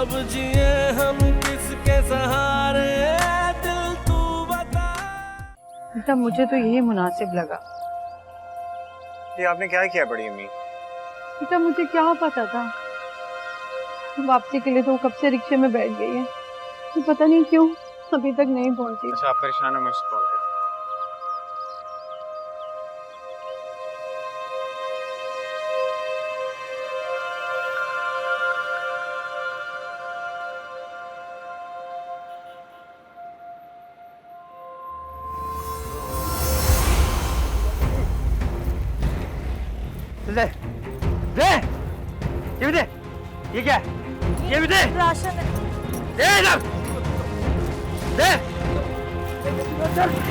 अब जिए हम किसके सहारे, दिल तू बता। बेटा मुझे तो यही मुनासिब लगा। ये आपने क्या किया बड़ी अम्मी? बेटा मुझे क्या पता था, वापसी के लिए तो कब से रिक्शे में बैठ गई है, तो पता नहीं क्यों अभी तक नहीं पहुंची। अच्छा आप परेशान हो, मैं उसको कॉल करता हूँ। ले ले, ये भी दे। ये क्या है? ये भी दे। राशन है। दे इधर, दे।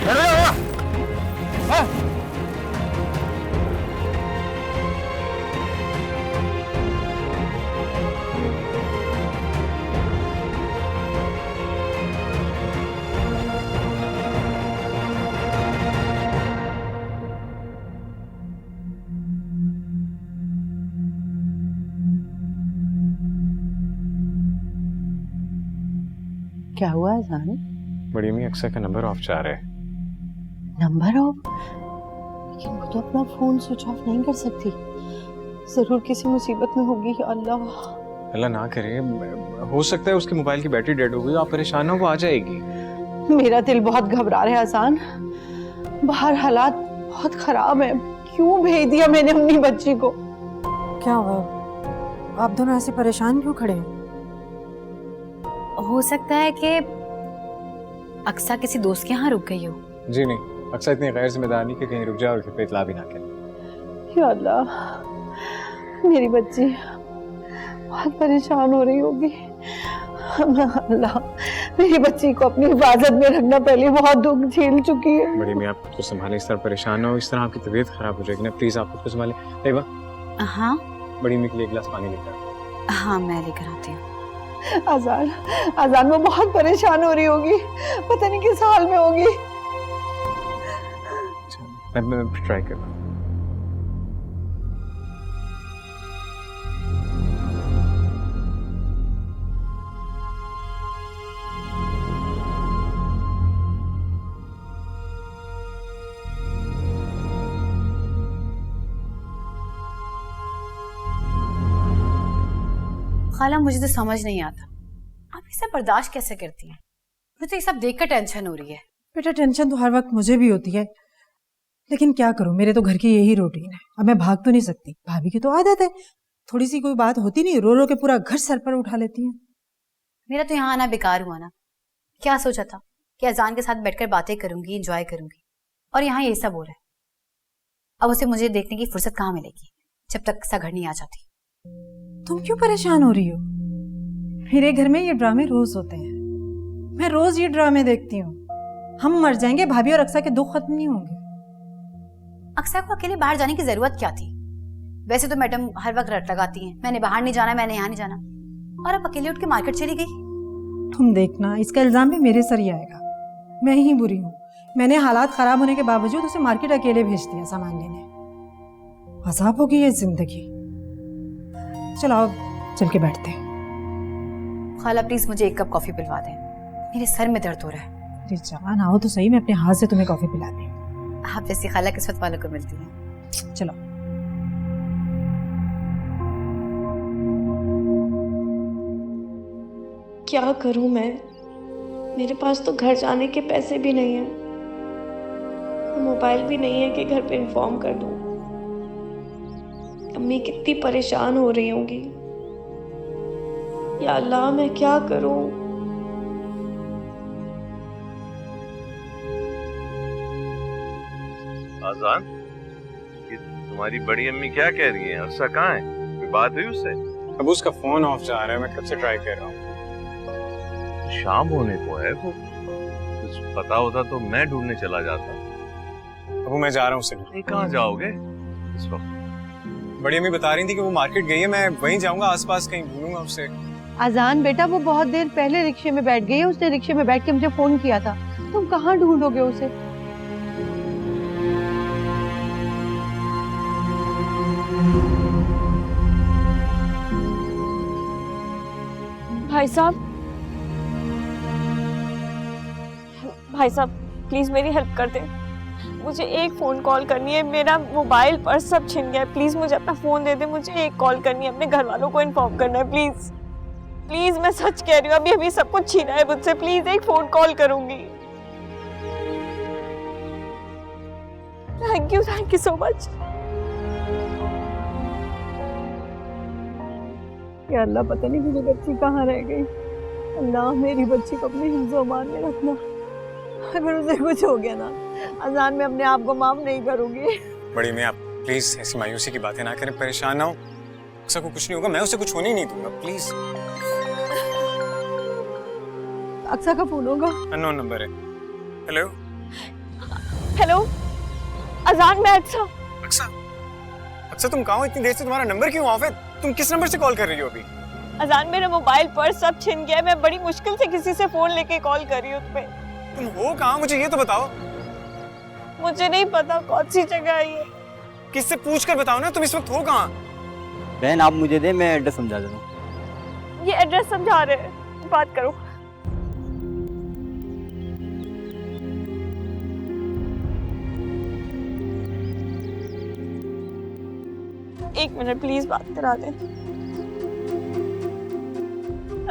अरे हाँ। क्या हुआ अजान? बड़ी अम्मी अक्सर का नंबर ऑफ जा रहा है। Number of? लेकिन वो तो अपना फोन स्विच ऑफ नहीं कर सकती, जरूर किसी मुसीबत में होगी। अल्लाह अल्लाह ना करे, हो सकता है उसके मोबाइल की बैटरी डेड हो गई, आप परेशान हो, वो आ जाएगी। मेरा दिल बहुत घबरा रहा है अजान, बाहर हालात बहुत खराब है। क्यों भेज दिया मैंने अपनी बच्ची को? क्या हुआ? आप दोनों ऐसे परेशान क्यों खड़े हैं? हो सकता है कि अक्सा किसी दोस्त के यहाँ रुक गई हो। जी नहीं, अक्सर इतनी गैर जिम्मेदार नहीं कि कहीं रुक जाए और फिर पे इतला भी ना करे। या अल्लाह, मेरी बच्ची बहुत परेशान हो रही होगी। अल्लाह, मेरी बच्ची को अपनी हिफाजत में रखना, पहले बहुत दुख झेल चुकी है। बड़ी अम्मी आप खुद को संभालें, इस तरह परेशान हो, इस तरह आपकी तबीयत खराब हो जाएगी ना, प्लीज आप खुद को संभालें। लेवा, हाँ बड़ी अम्मी के लिए एक गिलास पानी लेकर। हाँ मैं लेकर आती हूँ। अजान, अजान वो बहुत परेशान हो रही होगी, पता नहीं किस हाल में होगी। मैं ट्राई कर रहा हूँ। खाला मुझे तो समझ नहीं आता, आप इसे बर्दाश्त कैसे करती हैं? मुझे तो ये सब देखकर टेंशन हो रही है। बेटा टेंशन तो हर वक्त मुझे भी होती है, लेकिन क्या करूं, मेरे तो घर की यही रूटीन है। अब मैं भाग तो नहीं सकती, भाभी की तो आदत है, थोड़ी सी कोई बात होती नहीं रो रो के पूरा घर सर पर उठा लेती है। मेरा तो यहाँ आना बेकार हुआ ना। क्या सोचा था कि अजान के साथ बैठकर बातें करूंगी, एंजॉय करूंगी, और यहाँ ये सब हो रहा है। अब उसे मुझे देखने की फुर्सत कहाँ मिलेगी जब तक अक्सा घर नहीं आ जाती। तुम क्यों परेशान हो रही हो? मेरे घर में ये ड्रामे रोज होते हैं, मैं रोज ये ड्रामे देखती हूँ। हम मर जाएंगे, भाभी और अक्सा के दुख खत्म नहीं होंगे। अक्सा को अकेले बाहर जाने की जरूरत क्या थी? वैसे तो मैडम हर वक्त रट लगाती हैं, मैंने बाहर नहीं जाना, मैंने यहाँ नहीं जाना, और अब अकेले उठ के मार्केट चली गई। तुम देखना, इसका इल्जाम भी मेरे सर ही आएगा। मैं ही बुरी हूँ, मैंने हालात खराब होने के बावजूद उसे मार्केट अकेले भेज दिया सामान लेने। अजाब होगी ये जिंदगी। चलो आओ चल के बैठते हैं। खाला प्लीज मुझे एक कप कॉफी पिलवा दें, मेरे सर में दर्द हो रहा है। अरे जान आओ तो सही, मैं अपने हाथ से तुम्हें कॉफी पिलाती हूँ। आप जैसी खाला किस्मत वालों को मिलती है। चलो। क्या करूं मैं, मेरे पास तो घर जाने के पैसे भी नहीं हैं, मोबाइल भी नहीं है कि घर पे इन्फॉर्म कर दूं। अम्मी कितनी परेशान हो रही होंगी। या अल्लाह मैं क्या करूं। आजान, ये तुम्हारी बड़ी अम्मी क्या कह रही हैं? अरसा कहाँ है? कोई बात हुई उससे? अब उसका फोन ऑफ जा रहा है, मैं कब से ट्राई कर रहा हूँ। शाम होने को है, वो कुछ पता होता तो मैं ढूंढने चला जाता। अब मैं जा रहा हूँ उससे। नहीं, कहाँ जाओगे इस वक्त? बड़ी अम्मी बता रही थी कि वो मार्केट गई है, मैं वहीं जाऊंगा, आसपास कहीं ढूंढूंगा उससे। अजान बेटा वो बहुत देर पहले रिक्शे में बैठ गई है, उसने रिक्शे में बैठ के मुझे फोन किया था, तुम कहाँ ढूंढोगे उसे? भाई साहब, भाई साहब प्लीज मेरी हेल्प कर दें। मुझे एक फोन कॉल करनी है, मेरा मोबाइल पर्स सब छिन गया है। प्लीज मुझे अपना फोन दे दे, मुझे एक कॉल करनी है, अपने घर वालों को इन्फॉर्म करना है। प्लीज प्लीज, मैं सच कह रही हूँ, अभी अभी सब कुछ छीना है मुझसे। प्लीज एक फोन कॉल करूंगी। Thank you so much. या अल्लाह, पता नहीं मेरी बच्ची कहाँ रह गई। अल्लाह, मेरी बच्ची को अपने हिफ्ज़-ओ-अमान में रखना। अगर उसे कुछ हो गया ना, अजान में अपने आप को माफ नहीं करूंगी। बड़ी मैं, आप प्लीज ऐसी मायूसी की बातें ना करें, परेशान ना हो। अक्सा को कुछ नहीं होगा, मैं उसे कुछ होने ही नहीं दूंगा, प्लीज। अक्सा का फोन होगा। अननोन नंबर है। हेलो हेलो अजान, मैं अच्छा। अक्सा, अक्सा तुम कहाँ हो? इतनी देर से तुम्हारा नंबर क्यों ऑफ है? तुम किस नंबर से कॉल कर रही हो अभी? अजान, मेरा मोबाइल पर्स सब छिन गया है, मैं बड़ी मुश्किल से किसी से फोन लेके कॉल कर रही हूँ तुम्हें। तुम हो कहाँ, मुझे ये तो बताओ। मुझे नहीं पता कौन सी जगह है ये। किससे पूछ कर बताओ ना, तुम इस वक्त हो कहाँ? बहन आप मुझे दे, मैं एड्रेस समझा देता हूँ। ये एड्रेस समझा रहे हैं, बात करो। एक मिनट प्लीज, बात करा दे।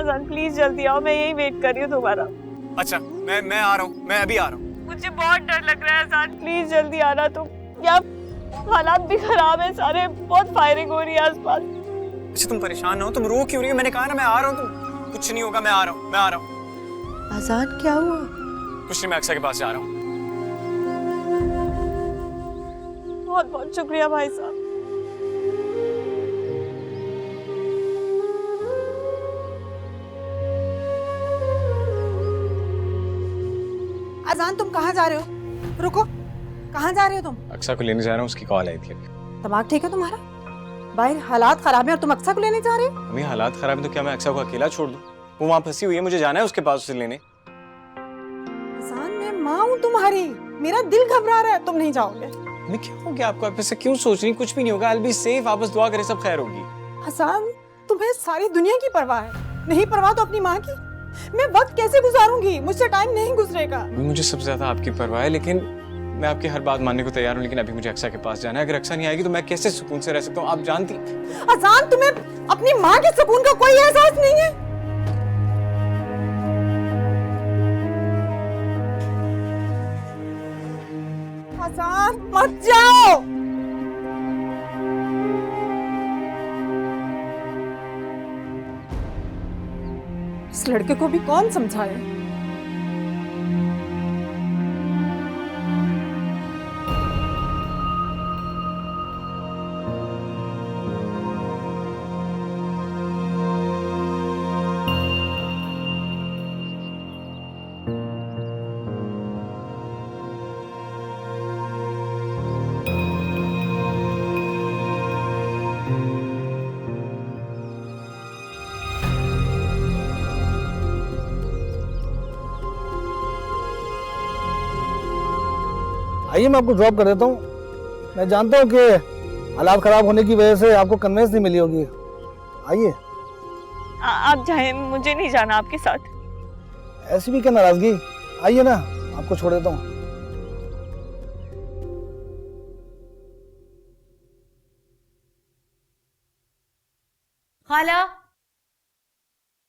अजान प्लीज जल्दी आओ, मैं यही वेट कर रही हूँ तुम्हारा। अच्छा, मैं आ रहा हूँ, मैं अभी आ रहा हूँ। मुझे बहुत डर लग रहा है अजान, प्लीज जल्दी आना तुम। या हालात भी खराब है सारे, बहुत फायरिंग हो रही है आसपास। अच्छा तुम परेशान ना हो, तुम रो क्यों रही हो? मैंने कहा ना मैं आ रहा हूँ, तुम कुछ नहीं होगा, मैं आ रहा हूँ, मैं आ रहा हूँ। अजान क्या हुआ? कुछ नहीं, मैं अक्सा के पास जा रहा हूँ। बहुत बहुत शुक्रिया भाई साहब। अजान तुम कहाँ जा रहे हो? रुको, कहाँ जा रहे हो तुम? अक्सा को लेने जा रहा हूँ, उसकी कॉल आई थी अभी। दिमाग ठीक है तुम्हारा? बाहर हालात खराब है और तुम अक्सा को लेने जा रहे हो? अभी हालात खराब है तो क्या मैं अक्सा को अकेला छोड़ दूँ? वो वहाँ फंसी हुई है, मुझे जाना है उसके पास उसे लेने। अजान मैं माँ हूँ तुम्हारी, मेरा दिल घबरा रहा है, तुम नहीं जाओगे। मैं क्या हो गया आपको? आप ऐसे क्यों सोच रही? कुछ भी नहीं होगा, I'll be safe, आप बस दुआ करें सब खैर होगी। अजान तुम्हें सारी दुनिया की परवाह है, नहीं परवाह तो अपनी माँ की। मैं वक्त कैसे गुजारूंगी? मुझसे टाइम नहीं गुजरेगा। अभी मुझे सबसे ज्यादा आपकी परवाह है, लेकिन मैं आपकी हर बात मानने को तैयार हूँ, लेकिन अभी मुझे अक्सा के पास जाना है। अगर अक्सा नहीं आएगी तो मैं कैसे सुकून से रह सकता हूँ? आप जानती। अजान तुम्हें अपनी माँ के सुकून का कोई एहसास नहीं है? अजान मत जाओ। इस लड़के को भी कौन समझाए? आइए मैं आपको ड्रॉप कर देता हूँ। मैं जानता हूँ कि हालात खराब होने की वजह से आपको कन्वेंस नहीं मिली होगी। आइए। आप जाएं, मुझे नहीं जाना आपके साथ। ऐसी भी क्या नाराजगी? आइए ना, आपको छोड़ देता हूँ। खाला,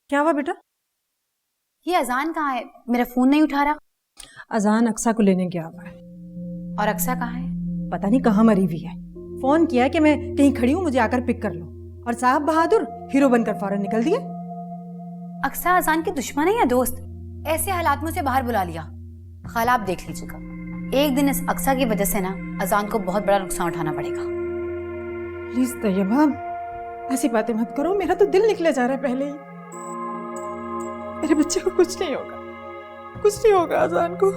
क्या हुआ बेटा? ये अजान कहाँ है? मेरा फोन नहीं उठा रहा। अजान अक्सा को लेने गया हुआ है। और अक्सा कहाँ है? पता नहीं कहाँ मरी हुई है। फोन किया कि मैं कहीं खड़ी हूँ, मुझे आकर पिक कर लो। और साहब बहादुर हीरो बनकर फौरन निकल दिए। अक्सा अजान की दुश्मन है या दोस्त? ऐसे हालात में उसे बाहर बुला लिया। खाला आप देख लीजिएगा, एक दिन इस अक्सा की वजह से ना अजान को बहुत बड़ा नुकसान उठाना पड़ेगा। प्लीज तैयबा ऐसी बातें मत करो, मेरा तो दिल निकले जा रहा है पहले ही। मेरे बच्चे को कुछ नहीं होगा, कुछ नहीं होगा अजान को।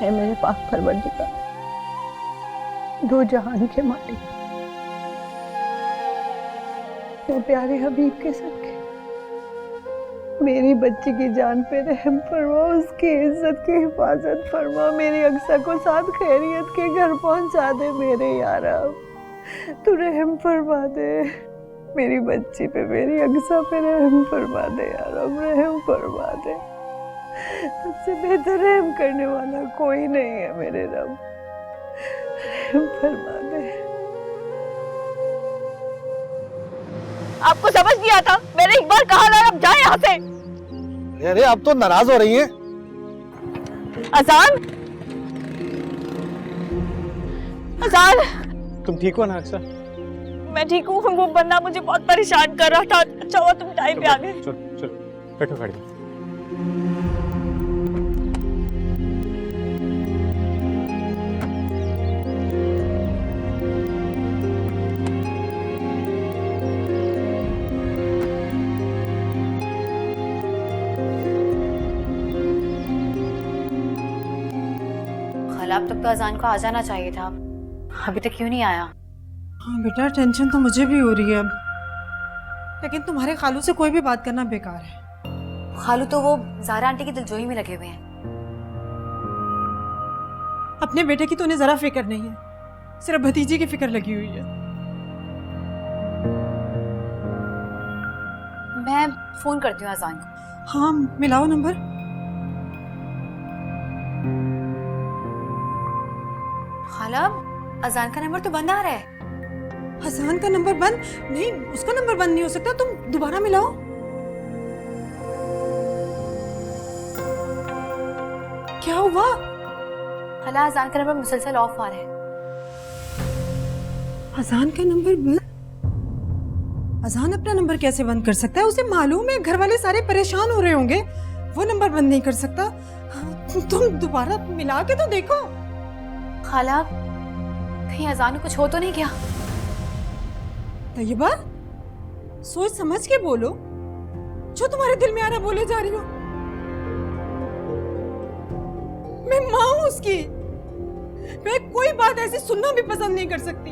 है मेरे पाक परवरदिगार, दो जहान के मालिक, मेरे प्यारे हबीब के सदके मेरी बच्ची की जान पे रहम फरमा, उसकी इज्जत की हिफाजत फरमा, मेरी अक्सा को साथ खैरियत के घर पहुंचा दे मेरे यारा, तू रहम फरमा दे मेरी बच्ची पे, मेरी अक्सा पे रहम फरमा दे यार, रहम फरमा दे। तुझसे बेहतर रहम करने वाला कोई नहीं है मेरे रब, रहम फरमा दे। आपको समझ नहीं आता, मैंने एक बार कहा ना, अब जाए यहाँ से। अरे आप तो नाराज हो रही हैं। अजान, अजान, तुम ठीक हो ना अक्सा? मैं ठीक हूँ, वो बंदा मुझे बहुत परेशान कर रहा था। अच्छा हुआ तुम टाइम पे आ गए। चलो चलो बैठो खड़ी। खाला अब तक तो अजान को आ जाना चाहिए था, अभी तक क्यों नहीं आया? हाँ बेटा, टेंशन तो मुझे भी हो रही है अब, लेकिन तुम्हारे खालू से कोई भी बात करना बेकार है। खालू तो वो ज़ारा आंटी की दिलजोई में लगे हुए हैं। अपने बेटे की तो उन्हें जरा फिक्र नहीं है, सिर्फ भतीजी की फिक्र लगी हुई है। मैं फोन करती हूँ अजान को। हाँ मिलाओ नंबर। खाला अजान का नंबर तो बंद आ रहा है। हसन का नंबर बंद नहीं, उसका नंबर बंद नहीं हो सकता, तुम दोबारा मिलाओ। क्या हुआ? खाला अजान का नंबर मुसलसल ऑफ आ रहा है। अजान का नंबर बंद? अजान अपना नंबर कैसे बंद कर सकता है? उसे मालूम है घर वाले सारे परेशान हो रहे होंगे, वो नंबर बंद नहीं कर सकता। तुम दोबारा मिला के तो देखो। खाला कहीं अजान को कुछ हो तो नहीं क्या? तैयबा, सोच समझ के बोलो, जो तुम्हारे दिल में आ रहा बोले जा रही हो। मैं माँ हूं उसकी, मैं कोई बात ऐसी सुनना भी पसंद नहीं कर सकती।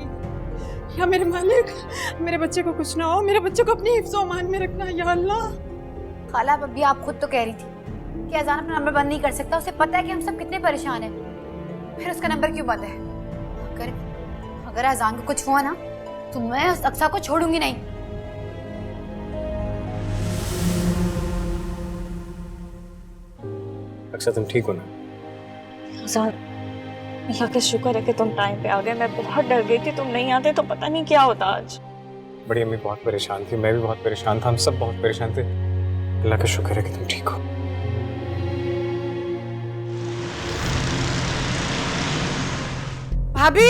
या मेरे मालिक, मेरे बच्चे को कुछ ना हो, मेरे बच्चे को अपनी हिफ्ज़ो अमान में रखना या अल्लाह। खाला अभी आप खुद तो कह रही थी कि अजान अपना नंबर बंद नहीं कर सकता, उसे पता है कि हम सब कितने परेशान हैं, फिर उसका नंबर क्यों बंद है? अगर अजान को कुछ हुआ ना तो मैं उस अक्सा को छोड़ूंगी नहीं। अक्सा तुम ठीक हो ना? अजान, अल्लाह का शुक्र है कि तुम टाइम पे आ गए। मैं बहुत डर गई थी, तुम नहीं आते तो पता नहीं क्या होता आज। बड़ी अम्मी बहुत परेशान थी, मैं भी बहुत परेशान था, हम सब बहुत परेशान थे। अल्लाह का शुक्र है कि तुम ठीक हो। भाभी,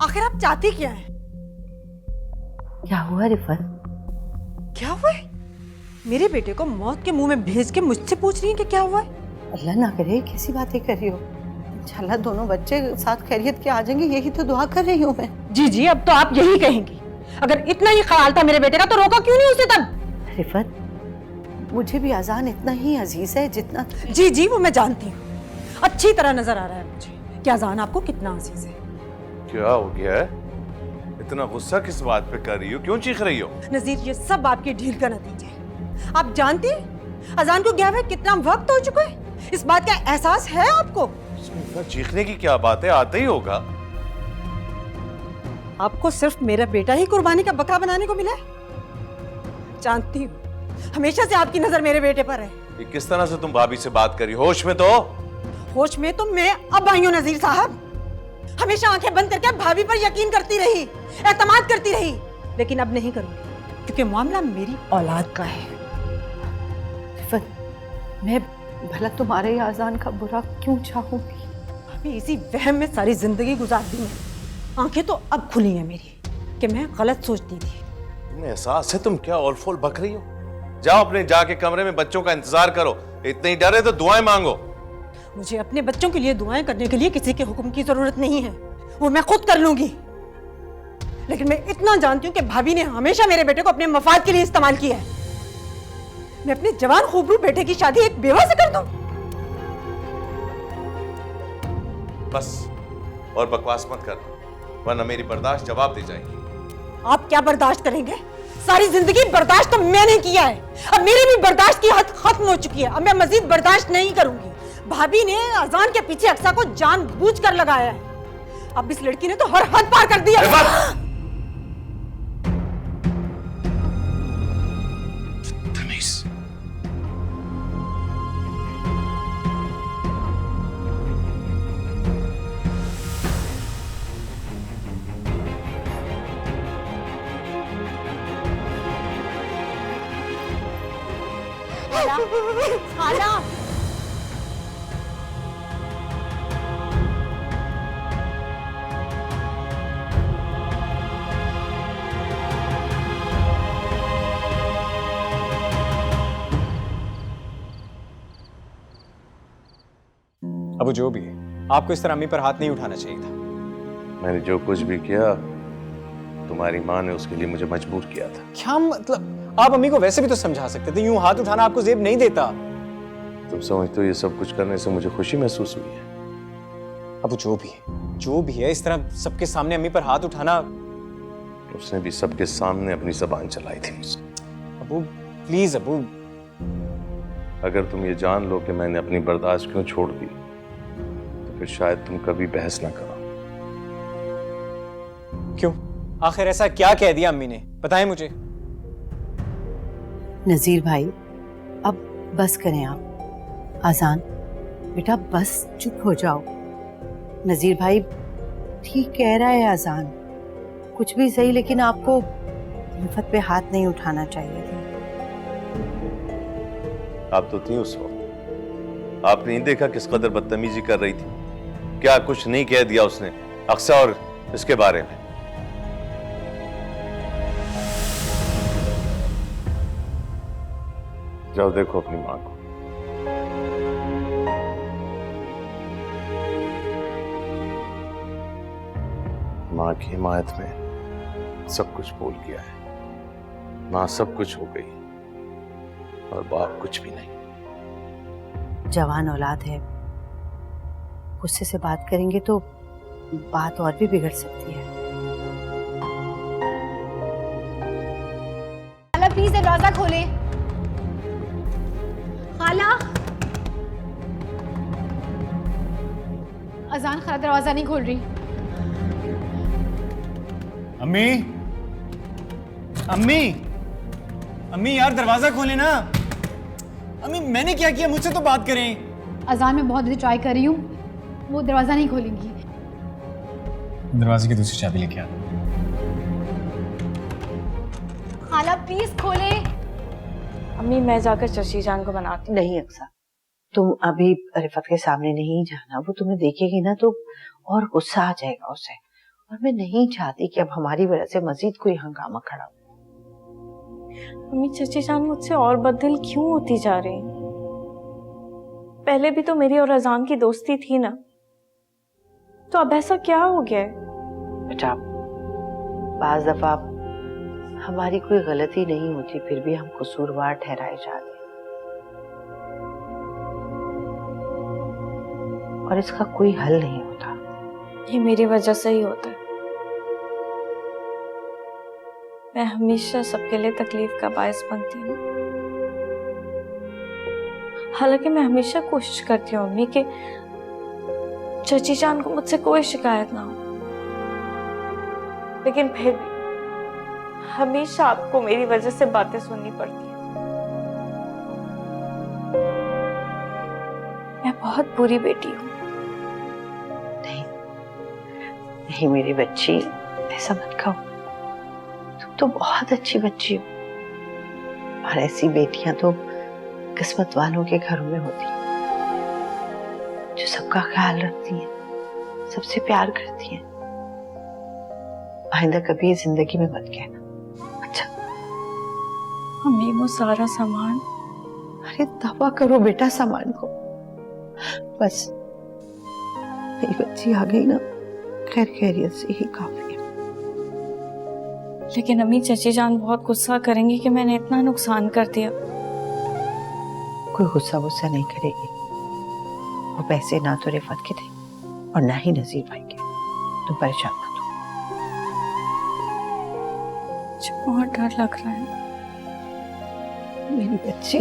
आखिर आप चाहती क्या है? क्या हुआ रिफत? क्या हुआ है? मेरे बेटे को मौत के मुंह में भेज के मुझसे पूछ रही है कि क्या हुआ है? अल्लाह ना करे कैसी बातें कर रही हो। इंशाल्लाह दोनों बच्चे साथ खैरियत के आ जाएंगे, यही तो दुआ कर रही हूँ मैं। जी जी, अब तो आप यही कहेंगी। अगर इतना ही ख्याल था मेरे बेटे का तो रोका क्यों नहीं उसे तब? रिफत, मुझे भी अजान इतना ही अजीज है जितना। जी जी, वो मैं जानती हूँ, अच्छी तरह नजर आ रहा है मुझे कि अजान आपको कितना अजीज है। क्या हो गया है? इतना गुस्सा किस बात पे कर रही हो? क्यों चीख रही हो? नजीर, ये सब आपकी ढील का नतीजा है। आप जानती हैं अजान को गया हुए कितना वक्त हो चुका है? इस बात का एहसास है आपको? इसमें चीखने की क्या बात है, आता ही होगा। आपको सिर्फ मेरा बेटा ही कुर्बानी का बकरा बनाने को मिला है? जानती हूँ हमेशा से आपकी नजर मेरे बेटे पर है। ये किस तरह से तुम भाभी से बात करी? होश में तो? होश में तो मैं अब आई हूँ नजीर साहब। हमेशा आंखें बंद करके भाभी पर यकीन करती रही, एतमाद करती रही, लेकिन अब नहीं करूंगी क्योंकि मामला मेरी औलाद का है। रिफत, मैं भला तुम्हारे अजान का बुरा क्यों चाहूंगी? अभी इसी वहम में सारी जिंदगी गुजार दी मैं। आंखें तो अब खुली हैं मेरी कि मैं गलत सोचती थी। तुम्हें एहसास है तुम क्या ओलफोल बक रही हो? जाओ अपने जाके कमरे में बच्चों का इंतजार करो। इतने ही डर है तो दुआएं मांगो। मुझे अपने बच्चों के लिए दुआएं करने के लिए किसी के हुक्म की जरूरत नहीं है, वो मैं खुद कर लूंगी। लेकिन मैं इतना जानती हूँ कि भाभी ने हमेशा मेरे बेटे को अपने मफाद के लिए इस्तेमाल किया है। मैं अपने जवान खूबरू बेटे की शादी एक बेवा से कर दूं? बस, और बकवास मत कर, वरना मेरी बर्दाश्त जवाब दे जाएगी। आप क्या बर्दाश्त करेंगे? सारी जिंदगी बर्दाश्त तो मैंने किया है, अब मेरी भी बर्दाश्त की हद खत्म हो चुकी है। अब मैं मजीद बर्दाश्त नहीं करूंगी। भाभी ने अजान के पीछे अक्सा को जानबूझकर लगाया है। अब इस लड़की ने तो हर हद पार कर दिया। खाला, अब वो जो भी है, आपको इस तरह अम्मी पर हाथ नहीं उठाना चाहिए था। मैंने जो कुछ भी किया, तुम्हारी माँ ने उसके लिए मुझे मजबूर किया था। क्या मतलब? आप अम्मी को वैसे भी तो समझा सकते थे, यूं हाथ उठाना आपको जेब नहीं देता। तुम समझते हो ये सब कुछ करने से मुझे खुशी महसूस हुई है? अब वो जो भी है, इस तरह सबके सामने अम्मी पर हाथ उठाना। उसने भी सबके सामने अपनी जबान चलाई थी मुझसे। अबू प्लीज अबू, अगर तुम ये जान लो कि मैंने अपनी बर्दाश्त क्यों छोड़ दी, तो फिर शायद तुम कभी बहस ना करो। क्यों? आखिर ऐसा क्या कह दिया अम्मी ने? बताएं मुझे। नजीर भाई, अब बस करें आप। आजान बेटा, बस चुप हो जाओ। नजीर भाई ठीक कह रहा है आजान, कुछ भी सही, लेकिन आपको रिफत पे हाथ नहीं उठाना चाहिए था। आप तो थी उस वक्त, आपने नहीं देखा किस कदर बदतमीजी कर रही थी? क्या कुछ नहीं कह दिया उसने अक्सा और इसके बारे में? जाओ देखो अपनी मां को। मां की हिमायत में सब कुछ भूल गया है। मां सब कुछ हो गई और बाप कुछ भी नहीं। जवान औलाद है, गुस्से से बात करेंगे तो बात और भी बिगड़ सकती है। खाला प्लीज दरवाजा खोले। खाला, अजान खाला दरवाजा नहीं खोल रही। अम्मी, अम्मी, अम्मी यार दरवाजा खोले ना। अम्मी मैंने क्या किया? मुझसे तो बात करें। अजान में बहुत देर ट्राई कर रही हूँ, वो दरवाजा नहीं खोलेंगी। दरवाजे की दूसरी चाबी लेके आ। खाला प्लीज खोले। अम्मी मैं जाकर चची जान को बनाती। नहीं अक्सा, तुम अभी रिफत के सामने नहीं जाना। वो तुम्हें देखेगी ना तो और गुस्सा आ जाएगा उसे, और मैं नहीं चाहती कि अब हमारी वजह से मजीद कोई हंगामा खड़ा हो। अम्मी चची जान मुझसे और बदल क्यों होती जा रही? पहले भी तो मेरी और अजान की दोस्ती थी ना, तो अब ऐसा क्या हो गया है? बेटा, बाज दफा हमारी कोई गलती नहीं होती, फिर भी हम कसूरवार ठहराए जाते हैं, और इसका कोई हल नहीं होता। ये मेरी वजह से ही होता है। मैं हमेशा सबके लिए तकलीफ का बायस बनती हूँ। हालांकि मैं हमेशा कोशिश करती हूँ अम्मी कि चची जान को मुझसे कोई शिकायत ना हो, लेकिन फिर भी हमेशा आपको मेरी वजह से बातें सुननी पड़ती है। मैं बहुत बुरी बेटी हूँ। नहीं मेरी बच्ची, ऐसा मत कहो। तुम तो बहुत अच्छी बच्ची हो, और ऐसी बेटियां तो किस्मत वालों के घरों में होती हैं, जो सबका ख्याल रखती हैं, सबसे प्यार करती हैं। आइंदा कभी जिंदगी में मत कहना, अच्छा? अम्मी वो सारा सामान। अरे तौबा करो बेटा सामान को, बस मेरी बच्ची आ गई ना, खैर खैरियत से ही काफी है। लेकिन अम्मी चची जान बहुत गुस्सा करेंगी कि मैंने इतना नुकसान कर दिया। कोई गुस्सा वुस्सा नहीं करेगी। वो पैसे ना तो रिफत के थे और ना ही नजीर भाई के। तुम परेशान मत हो। मुझे बहुत डर लग रहा है। मेरी बच्ची,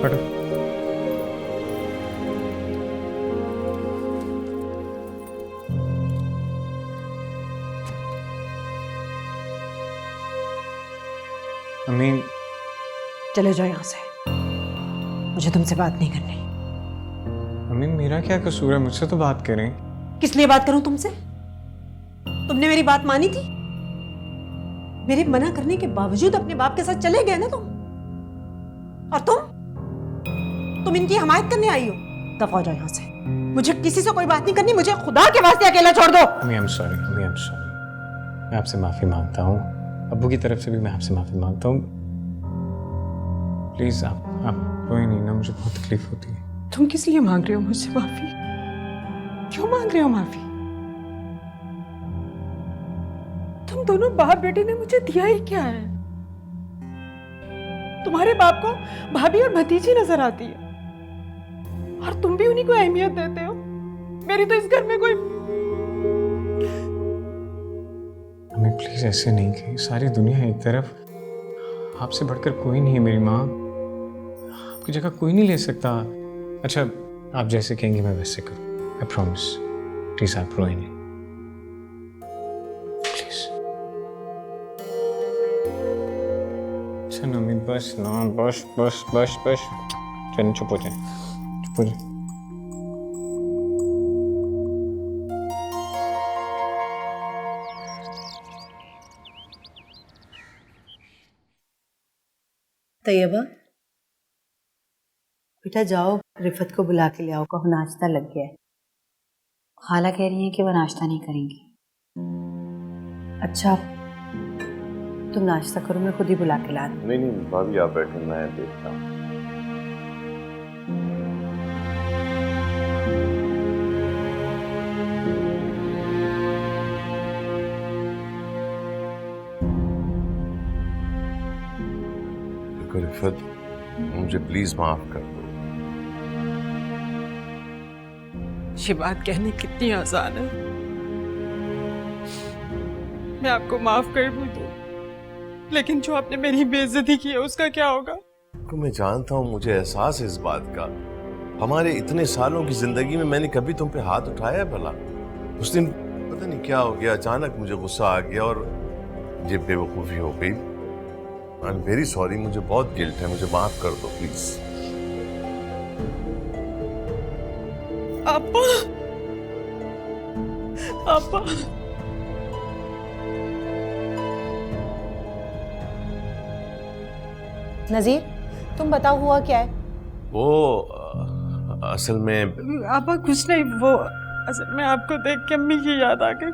हटो। अम्मी, चले जाओ यहाँ से, मुझे तुमसे बात नहीं करनी। अम्मी मेरा क्या कसूर है? मुझसे तो बात करें। किस लिए बात करूं तुमसे? तुमने मेरी बात मानी थी? मेरे मना करने के बावजूद अपने बाप के साथ चले गए ना तुम। और तुम इनकी हमायत करने आई हो। दफा हो जाओ यहाँ से, मुझे किसी से कोई बात नहीं करनी। मुझे खुदा के वास्ते अकेला छोड़ दो। अम्मी आई एम सॉरी, अम्मी आई एम सॉरी। मैं आपसे माफी मांगता हूँ, अब्बू की तरफ से भी मैं आपसे माफी मांगता हूँ। प्लीज आप कोई नहीं ना, मुझे बहुत तकलीफ होती है। तुम किस लिए मांग रहे हो मुझसे माफी? क्यों मांग रहे हो माफी? तुम दोनों बाप बेटे ने मुझे दिया ही क्या है? तुम्हारे बाप को भाभी और भतीजी नजर आती है और तुम भी उन्हीं को अहमियत देते हो। मेरी तो इस घर में कोई। अम्मी प्लीज ऐसे नहीं कही। सारी दुनिया एक तरफ, आपसे बढ़कर कोई नहीं है। मेरी माँ, आपकी जगह कोई नहीं ले सकता। अच्छा, आप जैसे कहेंगे मैं वैसे करूँ। I promise. प्लीज आप रोए नहीं, प्लीज। चलो अम्मी बस ना, बस बस बस बस। चलिए चुप हो जाए, चुप हो जाए। तैयबा, बेटा जाओ, रिफत को बुला के ले आओ, कहो नाश्ता लग गया है। खाला कह रही हैं कि वो नाश्ता नहीं करेंगी। अच्छा, तुम नाश्ता करो, मैं खुद ही बुला के ला दूँ। नहीं भाभी आप बैठे, मैं देखता हूँ। रिफत, मुझे प्लीज माफ कर दो। ये बात कहनी कितनी आसान है। मैं आपको माफ कर भी दूं, लेकिन जो आपने मेरी बेइज्जती की है उसका क्या होगा? तो मैं जानता हूँ, मुझे एहसास है इस बात का। हमारे इतने सालों की जिंदगी में मैंने कभी तुम पे हाथ उठाया भला? उस दिन पता नहीं क्या हो गया, अचानक मुझे गुस्सा आ गया और ये बेवकूफी हो गई। आई एम वेरी सॉरी, मुझे बहुत गिल्ट है, मुझे माफ कर दो प्लीज। आपा, आपा, नजीर, तुम बताओ हुआ क्या है? वो असल में आपा कुछ नहीं, वो असल में आपको देख के अम्मी की याद आ गई,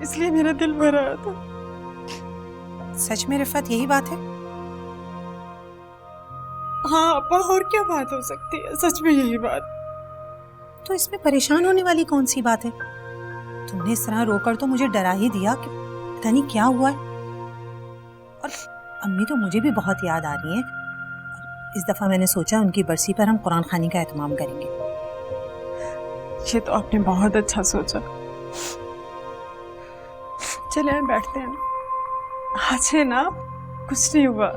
इसलिए मेरा दिल भर आया था। सच में रिफत यही बात है? हाँ आपा, और क्या बात हो सकती है? सच में यही बात। तो इसमें परेशान होने वाली कौन सी बात है? तुमने इस तरह रोकर तो मुझे डरा ही दिया कि पता नहीं क्या हुआ है। और अम्मी तो मुझे भी बहुत याद आ रही है। इस दफा मैंने सोचा उनकी बरसी पर हम कुरान खानी का एहतमाम करेंगे। ये तो आपने बहुत अच्छा सोचा। चले बैठते हैं। आज है ना, कुछ नहीं हुआ।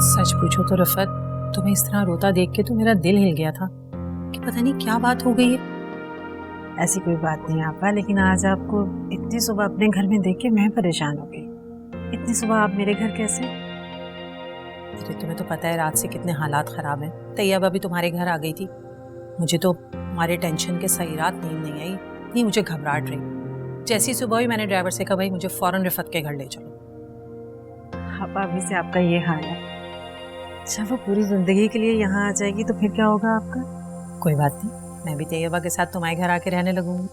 सच पूछो तो रफत, तुम्हें इस तरह रोता देख के तो मेरा दिल हिल गया था कि पता नहीं क्या बात हो गई है। ऐसी कोई बात नहीं आपा, लेकिन आज आपको इतनी सुबह अपने घर में देख के मैं परेशान हो गई। इतनी सुबह आप मेरे घर कैसे? अरे तुम्हें तो पता है रात से कितने हालात ख़राब हैं। तैयबा भी तुम्हारे घर आ गई थी। मुझे तो हमारे टेंशन के सही रात नींद नहीं आई, इतनी मुझे घबराहट रही। जैसी सुबह हुई मैंने ड्राइवर से कहा भाई मुझे फ़ौरन रिफत के घर ले चलो। आपा अभी से आपका ये हाल है, जब वो पूरी ज़िंदगी के लिए यहाँ आ जाएगी तो फिर क्या होगा आपका? कोई बात नहीं, मैं भी तैयबा के साथ तुम्हारे घर आके रहने लगूंगी।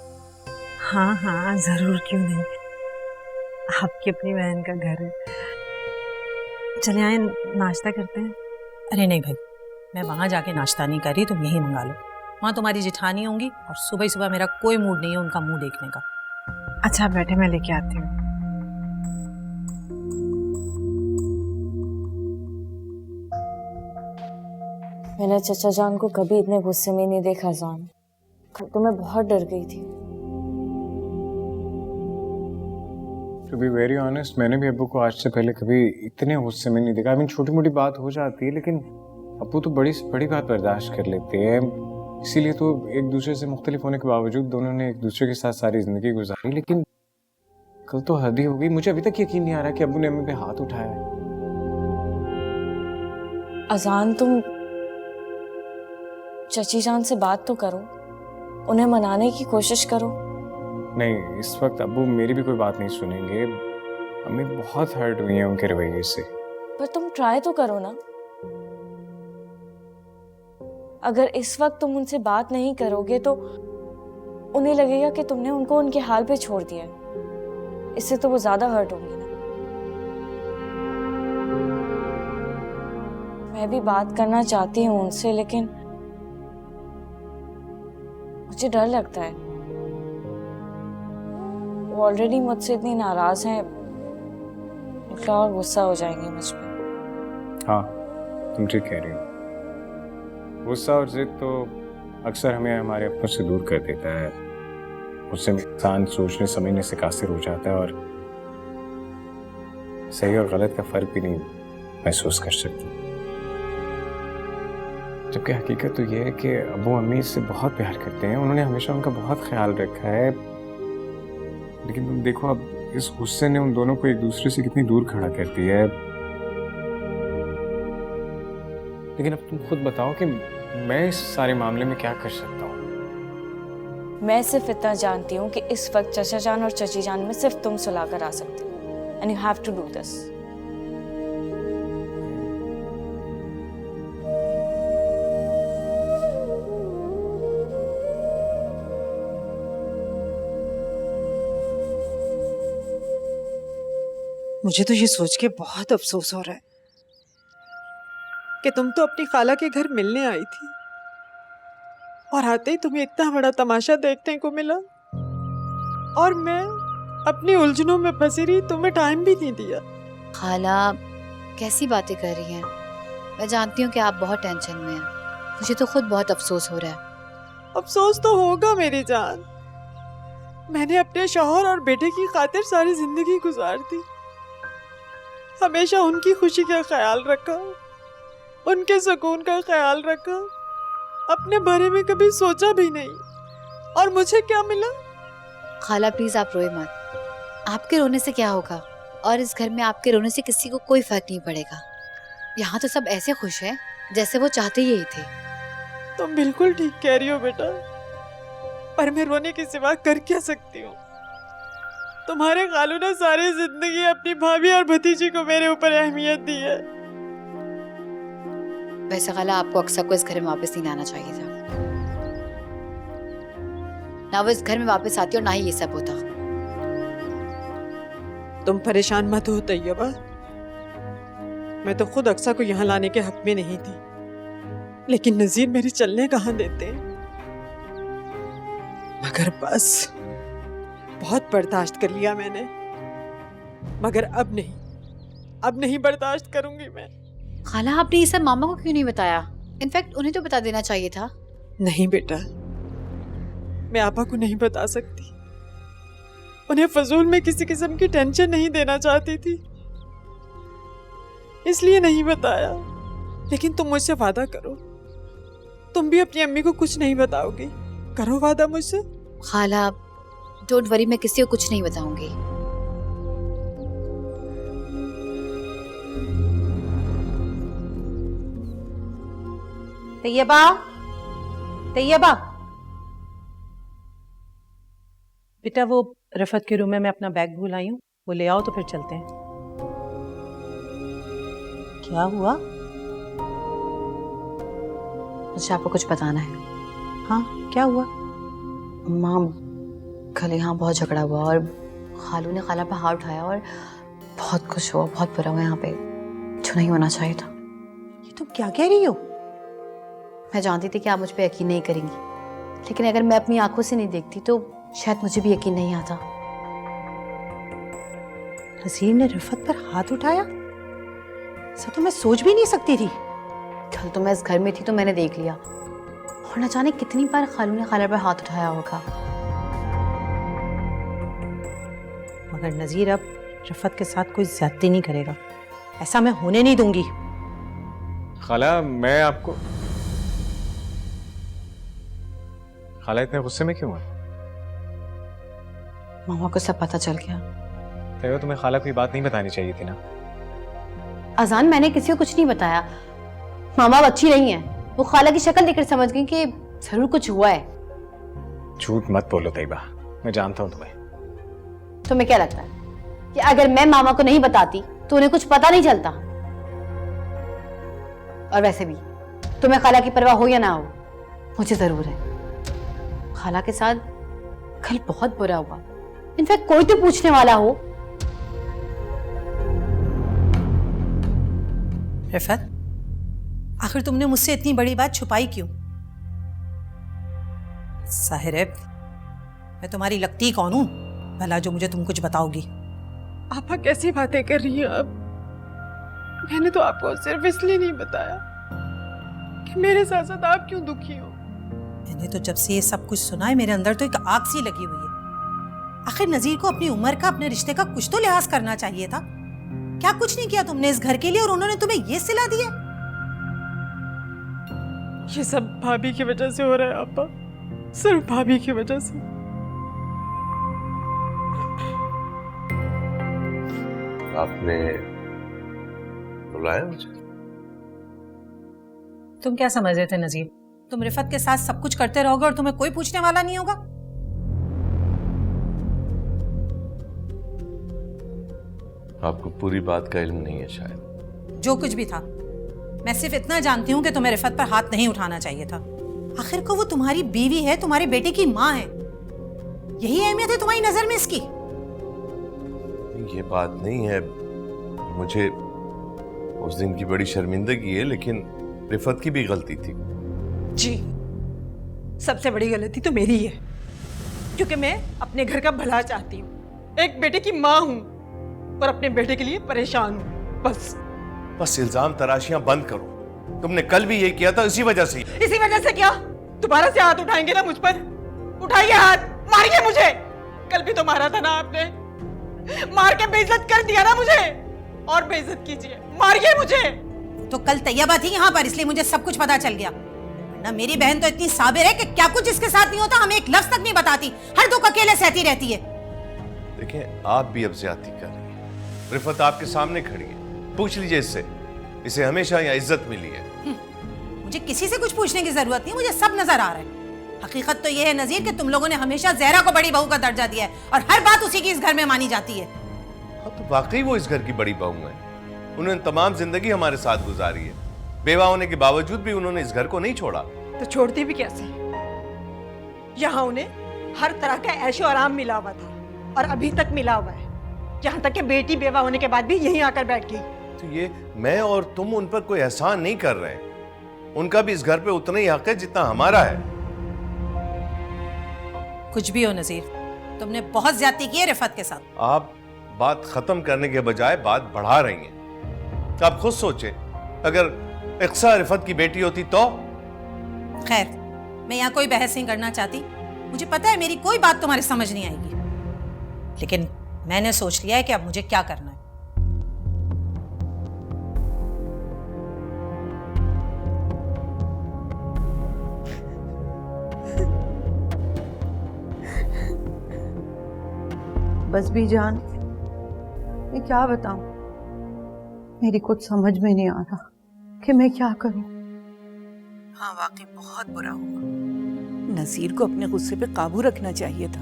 हाँ हाँ ज़रूर, क्यों नहीं। आपकी अपनी बहन का घर है। चले आए नाश्ता करते हैं। अरे नहीं भाई, मैं वहाँ जाके नाश्ता नहीं कर रही, तुम यही मंगा लो। वहाँ तुम्हारी जेठानी होंगी और सुबह सुबह मेरा कोई मूड नहीं है उनका मुंह देखने का। अच्छा बैठे, मैं लेके आती हूँ। मैंने चचा जान को कभी इतने गुस्से में नहीं देखा जान। कल तो मैं बहुत डर गई थी। टू बी वेरी ऑनेस्ट, मैंने भी अब्बू को आज से पहले कभी इतने गुस्से में नहीं देखा। आई मीन छोटी मोटी बात हो जाती है, लेकिन अब्बू तो बड़ी से बड़ी बात बर्दाश्त कर लेते हैं। इसीलिए तो एक दूसरे से मुख्तलिफ होने के बावजूद दोनों ने एक दूसरे के साथ सारी जिंदगी गुजारी। लेकिन कल तो हद ही हो गई। मुझे अभी तक यकीन नहीं आ रहा कि अब्बू ने अम्मी पे हाथ उठाया है। अजान, तुम चची जान से बात तो करो, उन्हें मनाने की कोशिश करो। नहीं, इस वक्त अब्बू मेरी भी कोई बात नहीं सुनेंगे। अम्मी बहुत हर्ट हुई हैं उनके रवैये से। पर तुम ट्राई तो करो ना। अगर इस वक्त तुम उनसे बात नहीं करोगे तो उन्हें लगेगा कि तुमने उनको उनके हाल पे छोड़ दिया है। इससे तो वो ज्यादा हर्ट होंगी ना। मैं भी बात करना चाहती हूँ उनसे, लेकिन मुझे डर लगता है। वो ऑलरेडी मुझसे इतनी नाराज हैं, उल्टा और गुस्सा हो जाएंगे मुझ पे। हाँ, तुम ठीक कह रही हो। गुस्सा और जिद तो अक्सर हमें हमारे अपनों से दूर कर देता है। उससे इंसान सोचने समझने से कासिर हो जाता है और सही और गलत का फर्क भी नहीं महसूस कर सकती। जबकि हकीकत तो ये है कि अब्बू अम्मी इससे बहुत प्यार करते हैं। उन्होंने हमेशा उनका बहुत ख्याल रखा है। लेकिन तुम देखो, अब इस गुस्से ने उन दोनों को एक दूसरे से कितनी दूर खड़ा कर दिया है। लेकिन अब तुम खुद बताओ कि मैं इस सारे मामले में क्या कर सकता हूँ। मैं सिर्फ इतना जानती हूँ कि इस वक्त चचा जान और चची जान में सिर्फ तुम सुलह कर आ सकते हो। And you have to do this. मुझे तो ये सोच के बहुत अफसोस हो रहा है कि तुम तो अपनी खाला के घर मिलने आई थी और आते ही तुम्हें इतना बड़ा तमाशा देखने को मिला और मैं अपनी उलझनों में फंसी रही, तुम्हें टाइम भी नहीं दिया। खाला कैसी बातें कर रही हैं? मैं जानती हूँ कि आप बहुत टेंशन में हैं। मुझे तो खुद बहुत अफसोस हो रहा है। अफसोस तो होगा मेरी जान। मैंने अपने शौहर और बेटे की खातिर सारी जिंदगी गुजार दी। हमेशा उनकी खुशी का ख्याल रखा, उनके सुकून का ख्याल रखा, अपने बारे में कभी सोचा भी नहीं। और मुझे क्या मिला? खाला प्लीज आप रोए मत। आपके रोने से क्या होगा? और इस घर में आपके रोने से किसी को कोई फर्क नहीं पड़ेगा। यहाँ तो सब ऐसे खुश हैं जैसे वो चाहते ही थे। तुम बिल्कुल ठीक कह रही हो बेटा, पर मैं रोने के सिवा कर क्या सकती हूँ? तुम्हारे खालू ने सारी जिंदगी अपनी भाभी और भतीजी को मेरे ऊपर अहमियत दी है। वैसे खाला आपको अक्सर को इस घर में वापस नहीं लाना चाहिए था। ना वो इस घर में वापस आती और ना ही ये सब होता। तुम परेशान मत हो तैयबा, मैं तो खुद अक्सर को यहाँ लाने के हक में नहीं थी, लेकिन नजीर मेरे चलने कहाँ देते। मगर बस बहुत बर्दाश्त कर लिया मैंने, मगर अब नहीं बर्दाश्त करूंगी मैं। खाला आपने ये सब मामा को क्यों नहीं बताया? इनफैक्ट उन्हें तो बता देना चाहिए था। नहीं बेटा, मैं आपा को नहीं बता सकती। उन्हें फजूल में किसी किस्म की टेंशन नहीं देना चाहती थी, इसलिए नहीं बताया। लेकिन तुम मुझसे वादा करो, तुम भी अपनी अम्मी को कुछ नहीं बताओगी। करो वादा मुझसे। खाला डोंट वरी, मैं किसी को कुछ नहीं बताऊंगी। तैयबा, तैयबा बेटा, वो रफत के रूम में मैं अपना बैग भूल आई हूँ, वो ले आओ तो फिर चलते हैं। क्या हुआ? मुझे आपको कुछ बताना है। हाँ, क्या हुआ? माँ, कल यहाँ बहुत झगड़ा हुआ और खालू ने खाला पे हाथ उठाया और बहुत कुछ हुआ, बहुत बुरा हुआ यहाँ पे, जो नहीं होना चाहिए था। ये तुम क्या कह रही हो? मैं जानती थी कि आप मुझ पर यकीन नहीं करेंगी, लेकिन अगर मैं अपनी आंखों से नहीं देखती तो शायद मुझे भी यकीन नहीं आता। नसीर ने रिफत पर हाथ उठाया? ऐसा तो मैं सोच भी नहीं सकती थी। कल तो मैं इस घर में थी तो मैंने देख लिया, और न जाने कितनी बार खालू ने खाला पर हाथ उठाया होगा। मगर नजीर अब रिफत के साथ कोई ज्यादती नहीं करेगा, ऐसा मैं होने नहीं दूंगी। खाला मैं आपको, खाला इतने गुस्से में क्यों है? मामा को सब पता चल गया। तैयो तुम्हें खाला को ये बात नहीं बतानी चाहिए थी ना। अजान मैंने किसी को कुछ नहीं बताया। मामा अच्छी नहीं है, वो खाला की शक्ल देखकर समझ गई कि जरूर कुछ हुआ है। झूठ मत बोलो तैयबा, मैं जानता हूँ तुम्हें। तुम्हें क्या लगता है कि अगर मैं मामा को नहीं बताती तो उन्हें कुछ पता नहीं चलता? और वैसे भी तुम्हें खाला की परवाह हो या ना हो, मुझे जरूर है। खाला के साथ कल बहुत बुरा हुआ, इनफैक्ट कोई तो पूछने वाला हो। रिफत, आखिर तुमने मुझसे इतनी बड़ी बात छुपाई क्यों? साहिर, मैं तुम्हारी लगती कौन हूं भला जो मुझे तुम कुछ बताओगी? आपा कैसी बातें कर रही हैं अब? मैंने तो आपको सिर्फ इसलिए नहीं बताया कि मेरे साथ साथ आप क्यों दुखी हो। मैंने तो जब से ये सब कुछ सुना है मेरे अंदर तो एक आग सी लगी हुई है। आखिर नजीर को अपनी उम्र का, अपने रिश्ते का कुछ तो लिहाज करना चाहिए था। क्या कुछ नहीं किया तुमने इस घर के लिए और उन्होंने तुम्हें ये सिला दिया? ये सब भाभी की वजह से हो रहा है आपा, सिर्फ भाभी की वजह से। आपने बुलाया मुझे? तुम क्या समझ रहे थे नजीर? तुम रिफत के साथ सब कुछ करते रहोगे और तुम्हें कोई पूछने वाला नहीं होगा? आपको पूरी बात का इल्म नहीं है शायद। जो कुछ भी था, मैं सिर्फ इतना जानती हूँ कि तुम्हें रिफत पर हाथ नहीं उठाना चाहिए था। आखिर को वो तुम्हारी बीवी है, तुम्हारे बेटे की माँ है। यही अहमियत है तुम्हारी नजर में इसकी? ये बात नहीं है, मुझे उस दिन की बड़ी शर्मिंदगी है, लेकिन रिफत की भी गलती थी। जी, सबसे बड़ी गलती तो मेरी है, क्योंकि मैं अपने घर का भला चाहती हूँ, एक बेटे की माँ हूँ और अपने बेटे के लिए परेशान हूँ। बस इल्जाम तराशियां बंद करो। तुमने कल भी ये किया था, इसी वजह से। इसी वजह से क्या दोबारा से हाथ उठाएंगे ना मुझ पर? उठाइए हाथ, मारिए मुझे। कल भी तो मारा था ना आपने, मार के बेइज्जत कर दिया ना मुझे, और बेइज्जत कीजिए, मारिए मुझे। तो कल तैयबा थी यहाँ पर, इसलिए मुझे सब कुछ पता चल गया। ना मेरी बहन तो इतनी साबिर है कि क्या कुछ इसके साथ नहीं होता हमें एक लफ्ज तक नहीं बताती, हर दुख अकेले सहती रहती है। देखिए, आप भी अब ज्यादती कर रही हैं। रिफत आपके सामने खड़ी है, पूछ लीजिए इससे, इसे हमेशा यहाँ इज्जत मिली है। मुझे किसी से कुछ पूछने की जरूरत नहीं, मुझे सब नजर आ रहा है। हकीकत तो यह है नजीर कि तुम लोगों ने हमेशा जहरा को बड़ी बहू का दर्जा दिया है और हर बात उसी की इस घर में मानी जाती है। हाँ, तो वाकई वो इस घर की बड़ी बहू है। उन्होंने तमाम जिंदगी हमारे साथ गुजारी है, बेवा होने के बावजूद भी उन्होंने इस घर को नहीं छोड़ा। तो छोड़ती भी कैसे? यहाँ उन्हें हर तरह का ऐशो आराम मिला हुआ था और अभी तक मिला हुआ है, यहाँ तक कि बेटी बेवा होने के बाद भी यहीं आकर बैठ गई। तो ये मैं और तुम उन पर कोई एहसान नहीं कर रहे हैं, उनका भी इस घर पे उतना ही हक है जितना हमारा है। कुछ भी हो नजीर, तुमने बहुत ज्यादती की है रिफत के साथ। आप बात खत्म करने के बजाय बात बढ़ा रही हैं। आप खुद सोचे, अगर इक्सा रिफत की बेटी होती तो? खैर, मैं यहाँ कोई बहस नहीं करना चाहती। मुझे पता है मेरी कोई बात तुम्हारे समझ नहीं आएगी, लेकिन मैंने सोच लिया है कि अब मुझे क्या करना है। बस भी जान, मैं क्या बताऊं, मेरी कुछ समझ में नहीं आ रहा कि मैं क्या करूं। हाँ, वाकई बहुत बुरा हुआ। नसीर को अपने गुस्से पे काबू रखना चाहिए था।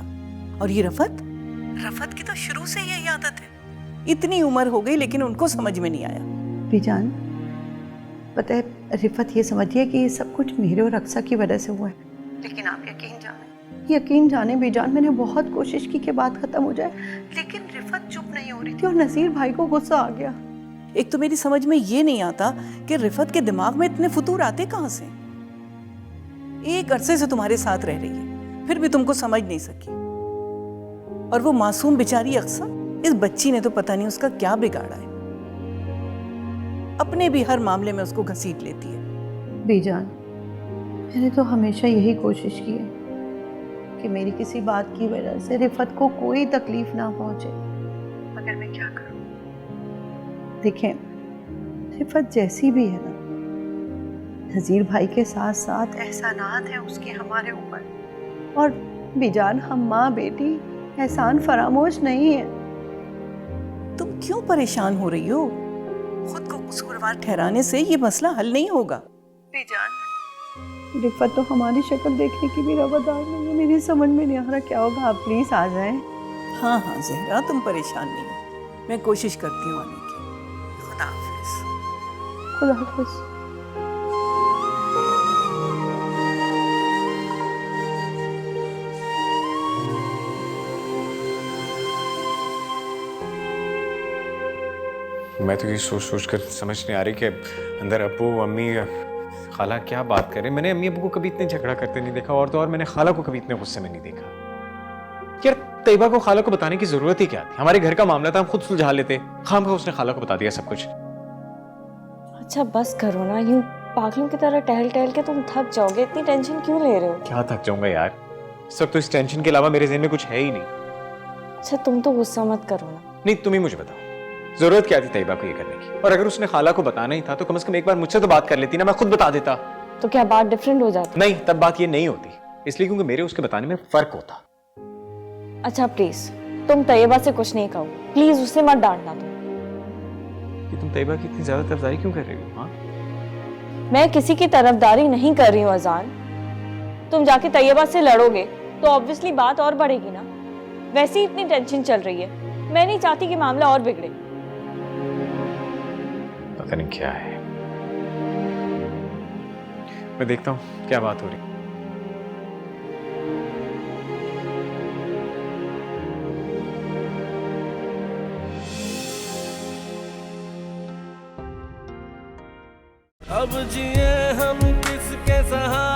और ये रफत की तो शुरू से यही आदत है। इतनी उम्र हो गई लेकिन उनको समझ में नहीं आया। बीजान, पता है, रिफत ये समझती है कि ये सब कुछ मेरे और अक्सा की वजह से हुआ है, लेकिन आप यकीन जाने बीजान, मैंने बहुत कोशिश की कि बात खत्म हो जाए, लेकिन रिफत चुप नहीं हो रही थी और नसीर भाई को गुस्सा आ गया। एक तो मेरी समझ में ये नहीं आता कि रिफत के दिमाग में इतने फतूर आते कहाँ से। एक अरसे से तुम्हारे साथ रह रही है, फिर भी तुमको समझ नहीं सकी। और वो मासूम बेचारी अक्सा, इस बच्ची ने तो पता नहीं उसका क्या बिगाड़ा है, अपने भी हर मामले में उसको घसीट लेती है। बीजान, मैंने तो हमेशा यही कोशिश की है कि मेरी किसी बात की वजह से रिफत को कोई तकलीफ ना पहुंचे, मगर मैं क्या करूं? देखें, रिफत जैसी भी है ना, नज़ीर भाई के साथ साथ एहसानात है उसके हमारे ऊपर। और बीजान, हम माँ बेटी एहसान फरामोश नहीं है। तुम क्यों परेशान हो रही हो? खुद को कसूरवार ठहराने से ये मसला हल नहीं होगा। बीजान, रिफत तो हमारी शक्ल देखने की भी रवादार नहीं है। मेरी समझ में नहीं आ रहा क्या होगा। आप प्लीज आ जाएं। हाँ हाँ जहरा, तुम परेशान नहीं हो, मैं कोशिश करती हूँ आने की। खुदा हाफिज। खुदा हाफिज। मैं तो ये सोच सोच कर समझ नहीं आ रही कि अंदर अब्बू अम्मी खाला क्या बात करें। मैंने अम्मी अब्बू को कभी इतने झगड़ा करते नहीं देखा, और तो और मैंने खाला को कभी इतने गुस्से में नहीं देखा। यार तैयबा को खाला को बताने की जरूरत ही क्या थी? हमारे घर का मामला था, हम खुद सुलझा लेते। खाम खा उसने खाला को बता दिया सब कुछ। अच्छा बस करो ना, यूं पागलों की तरह टहल टहल के तुम थक जाओगे। इतनी टेंशन क्यों ले रहे हो? क्या थक जाऊंगा यार, इस वक्त तो इस टेंशन के अलावा मेरे ज़हन में कुछ है ही नहीं। अच्छा तुम तो गुस्सा मत करो ना। नहीं, तुम ही मुझे बताओ, जरूरत क्या थी तैयबा को ये करने की? और अगर उसने खाला को बताना ही था तो कम से कम एक बार मुझसे तो बात कर लेती ना, मैं खुद बता देता। तो क्या बात डिफरेंट हो जाती? नहीं, तब बात ये नहीं होती, इसलिए क्योंकि मेरे उसके बताने में फर्क होता। अच्छा प्लीज तुम तैयबा से कुछ नहीं कहो, प्लीज उससे मत डांटना। तुम तैयबा की इतनी ज्यादा तरफदारी क्यों कर रही हो? हाँ, मैं किसी की तरफदारी नहीं कर रही हूँ अजान। तुम जाके तैयबा से लड़ोगे तो ऑब्वियसली बात और बढ़ेगी ना। वैसे ही इतनी टेंशन चल रही है, मैं नहीं चाहती कि मामला और बिगड़े। पता नहीं क्या है, मैं देखता हूँ क्या बात हो रही। अब जिए हम किसके सहारे।